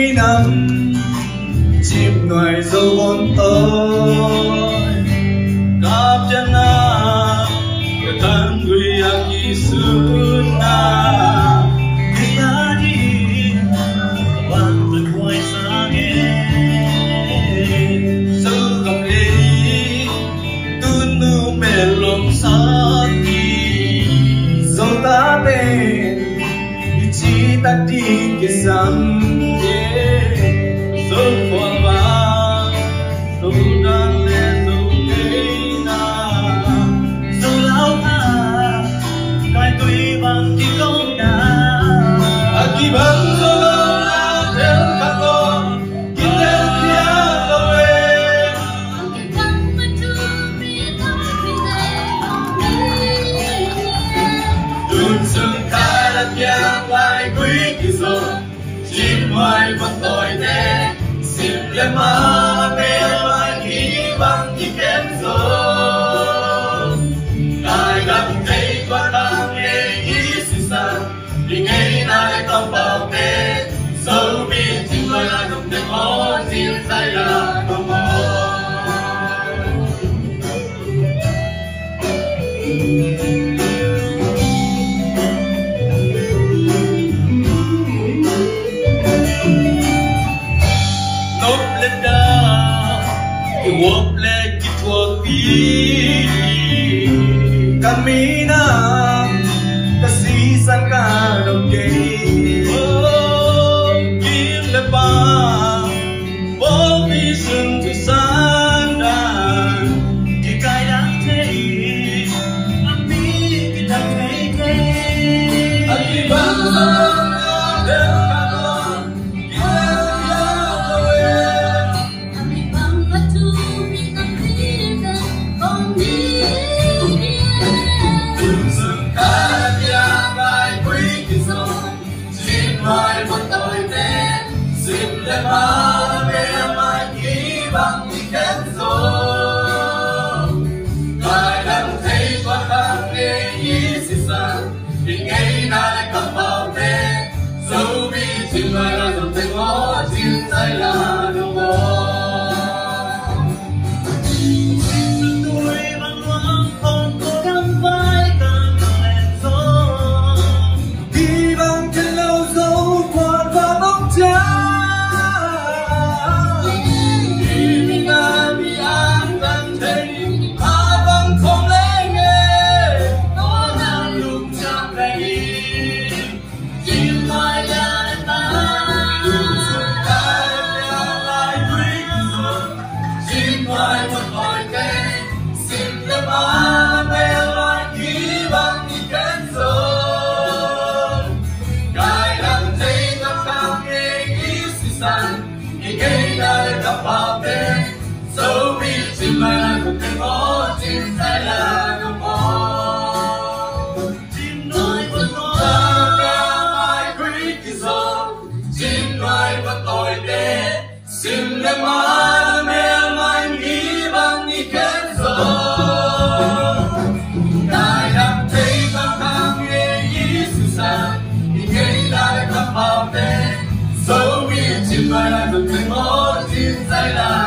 cuối năm chim ngoài dâu bốn tôi cáp chân na cái thân người aki suna kita đi quan tôi quay sang sự gặp đi tu nu mẹ lom sát đi dâu ta bên chỉ ta đi cái sam dâu qua vàng dâu đang lên dâu cây na dâu lão ta cái tuổi bằng chỉ công đà aki bằng dâu lão theo các con kinh lên phía tôi đun sương khai đặt nhang lại quý kỳ rồi chim hoài vẫn tội thế xin lên má mẹ mai khi bằng chỉ kém rồi ai gặp thấy qua ta nghe ý sự xa thì ngày nay không bảo vệ dẫu biết chim loài là không thể có chim say là không có Wople kitwagi kami na kasisan ka okay kim le pa bo vision to sanda ki kaya te ami kita te aki bang Hãy subscribe cho kênh Ghiền Mì Gõ để không bỏ lỡ những video hấp dẫn.